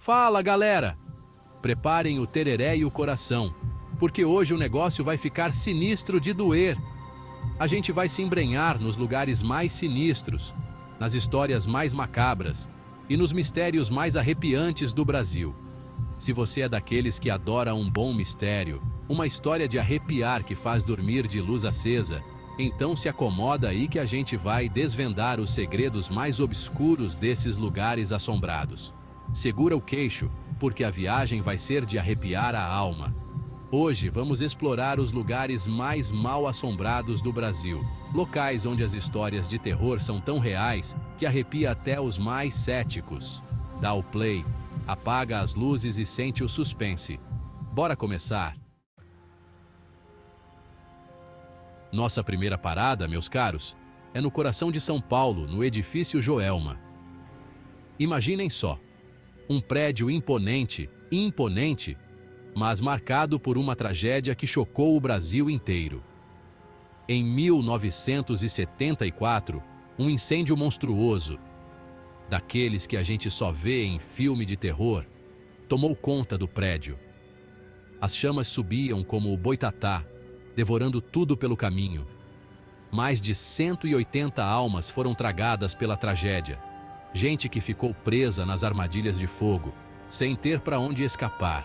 Fala, galera! Preparem o tereré e o coração, porque hoje o negócio vai ficar sinistro de doer. A gente vai se embrenhar nos lugares mais sinistros, nas histórias mais macabras e nos mistérios mais arrepiantes do Brasil. Se você é daqueles que adora um bom mistério, uma história de arrepiar que faz dormir de luz acesa, então se acomoda aí que a gente vai desvendar os segredos mais obscuros desses lugares assombrados. Segura o queixo, porque a viagem vai ser de arrepiar a alma. Hoje vamos explorar os lugares mais mal assombrados do Brasil, locais onde as histórias de terror são tão reais que arrepia até os mais céticos. Dá o play, apaga as luzes e sente o suspense. Bora começar? Nossa primeira parada, meus caros, é no coração de São Paulo, no edifício Joelma. Imaginem só, um prédio imponente, mas marcado por uma tragédia que chocou o Brasil inteiro. Em 1974, um incêndio monstruoso, daqueles que a gente só vê em filme de terror, tomou conta do prédio. As chamas subiam como o boitatá, devorando tudo pelo caminho. Mais de 180 almas foram tragadas pela tragédia. Gente que ficou presa nas armadilhas de fogo, sem ter para onde escapar.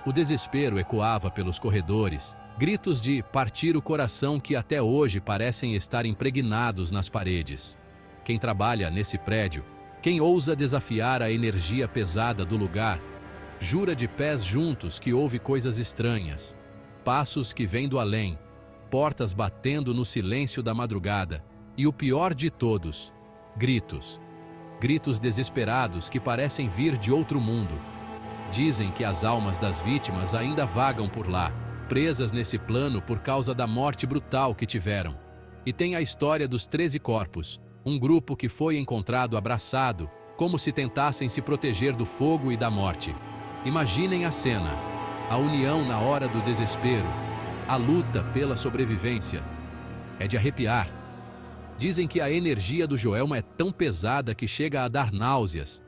O desespero ecoava pelos corredores, gritos de partir o coração que até hoje parecem estar impregnados nas paredes. Quem trabalha nesse prédio, quem ousa desafiar a energia pesada do lugar, jura de pés juntos que houve coisas estranhas. Passos que vêm do além, portas batendo no silêncio da madrugada e o pior de todos, gritos. Gritos desesperados que parecem vir de outro mundo. Dizem que as almas das vítimas ainda vagam por lá, presas nesse plano por causa da morte brutal que tiveram. E tem a história dos 13 corpos, um grupo que foi encontrado abraçado, como se tentassem se proteger do fogo e da morte. Imaginem a cena. A união na hora do desespero, a luta pela sobrevivência. É de arrepiar. Dizem que a energia do Joelma é tão pesada que chega a dar náuseas.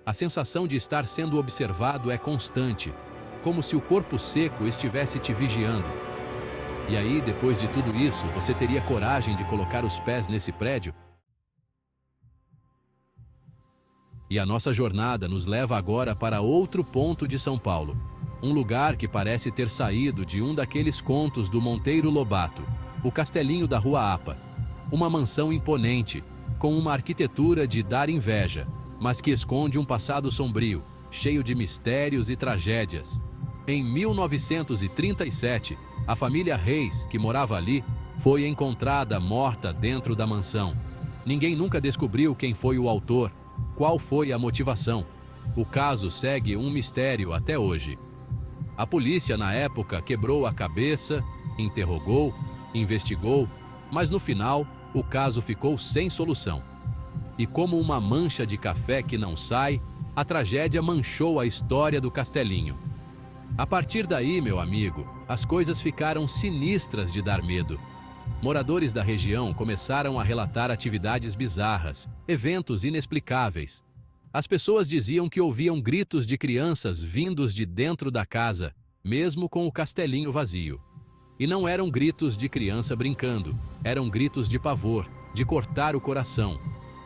A sensação de estar sendo observado é constante, como se o corpo seco estivesse te vigiando. E aí, depois de tudo isso, você teria coragem de colocar os pés nesse prédio? E a nossa jornada nos leva agora para outro ponto de São Paulo. Um lugar que parece ter saído de um daqueles contos do Monteiro Lobato, o Castelinho da Rua Apa. Uma mansão imponente, com uma arquitetura de dar inveja, mas que esconde um passado sombrio, cheio de mistérios e tragédias. Em 1937, a família Reis, que morava ali, foi encontrada morta dentro da mansão. Ninguém nunca descobriu quem foi o autor, qual foi a motivação. O caso segue um mistério até hoje. A polícia, na época, quebrou a cabeça, interrogou, investigou, mas no final, o caso ficou sem solução. E como uma mancha de café que não sai, a tragédia manchou a história do Castelinho. A partir daí, meu amigo, as coisas ficaram sinistras de dar medo. Moradores da região começaram a relatar atividades bizarras, eventos inexplicáveis. As pessoas diziam que ouviam gritos de crianças vindos de dentro da casa, mesmo com o castelinho vazio. E não eram gritos de criança brincando, eram gritos de pavor, de cortar o coração.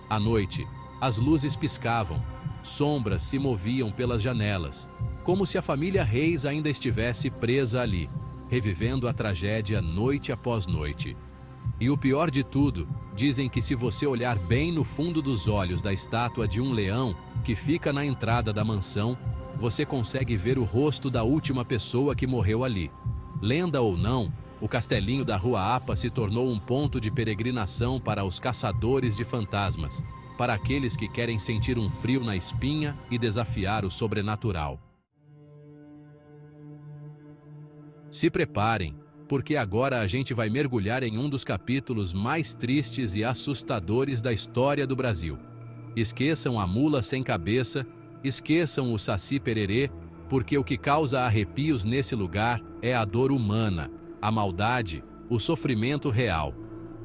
À noite, as luzes piscavam, sombras se moviam pelas janelas, como se a família Reis ainda estivesse presa ali, revivendo a tragédia noite após noite. E o pior de tudo, dizem que se você olhar bem no fundo dos olhos da estátua de um leão que fica na entrada da mansão, você consegue ver o rosto da última pessoa que morreu ali. Lenda ou não, o Castelinho da Rua Apa se tornou um ponto de peregrinação para os caçadores de fantasmas, para aqueles que querem sentir um frio na espinha e desafiar o sobrenatural. Se preparem, porque agora a gente vai mergulhar em um dos capítulos mais tristes e assustadores da história do Brasil. Esqueçam a mula sem cabeça, esqueçam o Saci Pererê, porque o que causa arrepios nesse lugar é a dor humana, a maldade, o sofrimento real.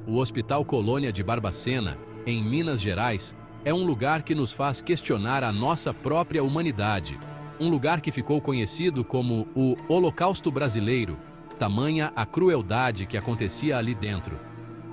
O Hospital Colônia de Barbacena, em Minas Gerais, É um lugar que nos faz questionar a nossa própria humanidade. Um lugar que ficou conhecido como o Holocausto Brasileiro, tamanha a crueldade que acontecia ali dentro.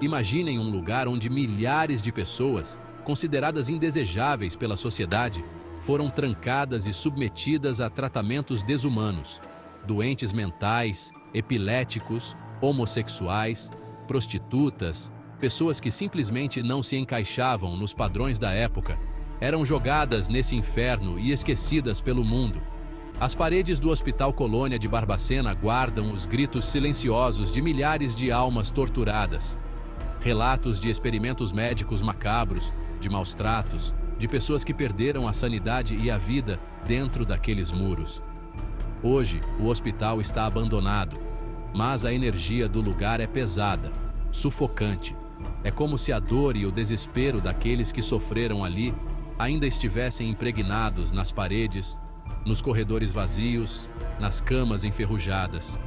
Imaginem um lugar onde milhares de pessoas, consideradas indesejáveis pela sociedade, foram trancadas e submetidas a tratamentos desumanos. Doentes mentais, epiléticos, homossexuais, prostitutas, pessoas que simplesmente não se encaixavam nos padrões da época, eram jogadas nesse inferno e esquecidas pelo mundo. As paredes do Hospital Colônia de Barbacena guardam os gritos silenciosos de milhares de almas torturadas. Relatos de experimentos médicos macabros, de maus tratos, de pessoas que perderam a sanidade e a vida dentro daqueles muros. Hoje, o hospital está abandonado, mas a energia do lugar é pesada, sufocante. É como se a dor e o desespero daqueles que sofreram ali ainda estivessem impregnados nas paredes, nos corredores vazios, nas camas enferrujadas.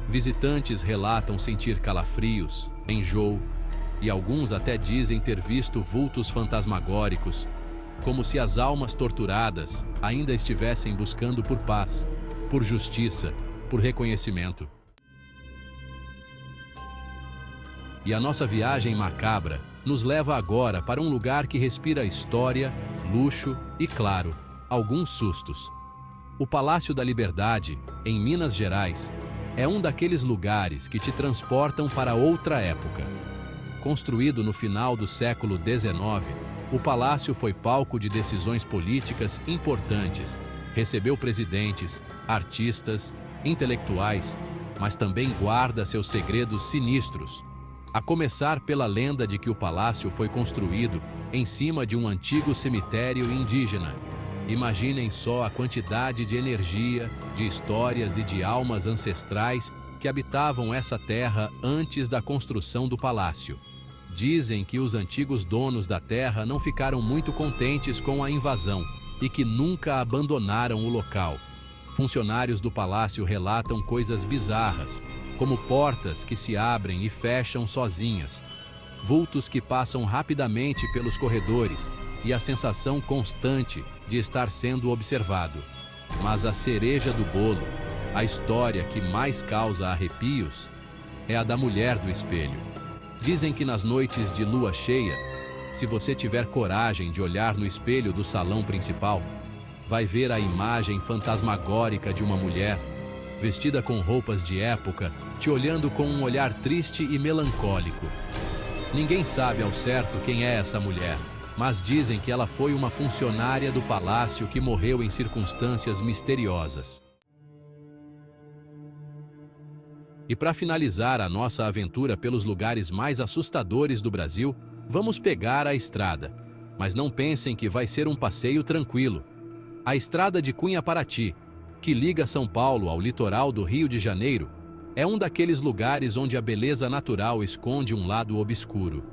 Visitantes relatam sentir calafrios, enjoo, e alguns até dizem ter visto vultos fantasmagóricos, como se as almas torturadas ainda estivessem buscando por paz, por justiça, por reconhecimento. E a nossa viagem macabra nos leva agora para um lugar que respira história, luxo e, claro, alguns sustos. O Palácio da Liberdade, em Minas Gerais, é um daqueles lugares que te transportam para outra época. Construído no final do século XIX, o palácio foi palco de decisões políticas importantes. Recebeu presidentes, artistas, intelectuais, mas também guarda seus segredos sinistros. A começar pela lenda de que o palácio foi construído em cima de um antigo cemitério indígena. Imaginem só a quantidade de energia, de histórias e de almas ancestrais que habitavam essa terra antes da construção do palácio. Dizem que os antigos donos da terra não ficaram muito contentes com a invasão e que nunca abandonaram o local. Funcionários do palácio relatam coisas bizarras, como portas que se abrem e fecham sozinhas, vultos que passam rapidamente pelos corredores e a sensação constante de estar sendo observado. Mas a cereja do bolo, a história que mais causa arrepios, é a da mulher do espelho. Dizem que nas noites de lua cheia, se você tiver coragem de olhar no espelho do salão principal, vai ver a imagem fantasmagórica de uma mulher, vestida com roupas de época, te olhando com um olhar triste e melancólico. Ninguém sabe ao certo quem é essa mulher, mas dizem que ela foi uma funcionária do palácio que morreu em circunstâncias misteriosas. E para finalizar a nossa aventura pelos lugares mais assustadores do Brasil, vamos pegar a estrada. Mas não pensem que vai ser um passeio tranquilo. A estrada de Cunha-Paraty, que liga São Paulo ao litoral do Rio de Janeiro, é um daqueles lugares onde a beleza natural esconde um lado obscuro.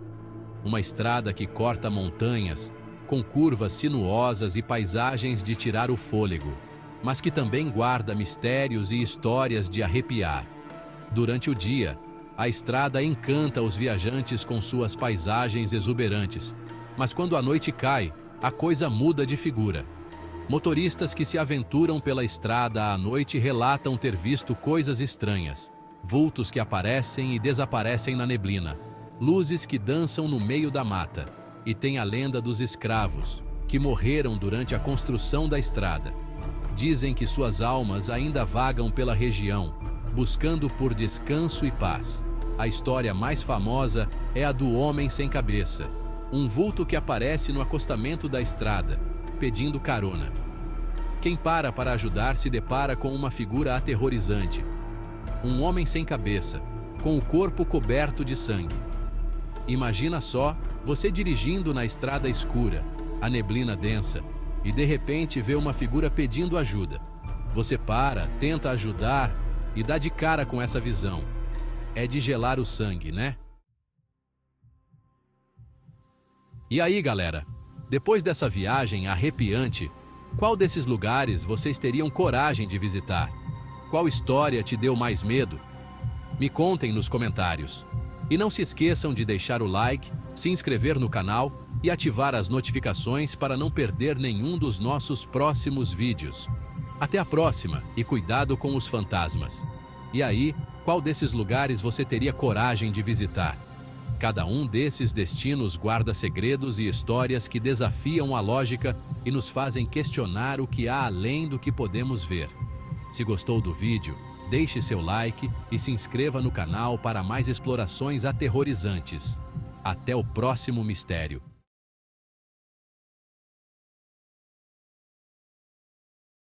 Uma estrada que corta montanhas, com curvas sinuosas e paisagens de tirar o fôlego, mas que também guarda mistérios e histórias de arrepiar. Durante o dia, a estrada encanta os viajantes com suas paisagens exuberantes, mas quando a noite cai, a coisa muda de figura. Motoristas que se aventuram pela estrada à noite relatam ter visto coisas estranhas, vultos que aparecem e desaparecem na neblina, luzes que dançam no meio da mata, e tem a lenda dos escravos, que morreram durante a construção da estrada. Dizem que suas almas ainda vagam pela região, buscando por descanso e paz. A história mais famosa é a do homem sem cabeça, um vulto que aparece no acostamento da estrada, pedindo carona. Quem para ajudar se depara com uma figura aterrorizante. Um homem sem cabeça, com o corpo coberto de sangue. Imagina só, você dirigindo na estrada escura, a neblina densa, e de repente vê uma figura pedindo ajuda. Você para, tenta ajudar e dá de cara com essa visão. É de gelar o sangue, né? E aí, galera? Depois dessa viagem arrepiante, qual desses lugares vocês teriam coragem de visitar? Qual história te deu mais medo? Me contem nos comentários. E não se esqueçam de deixar o like, se inscrever no canal e ativar as notificações para não perder nenhum dos nossos próximos vídeos. Até a próxima e cuidado com os fantasmas. E aí, qual desses lugares você teria coragem de visitar? Cada um desses destinos guarda segredos e histórias que desafiam a lógica e nos fazem questionar o que há além do que podemos ver. Se gostou do vídeo, deixe seu like e se inscreva no canal para mais explorações aterrorizantes. Até o próximo mistério.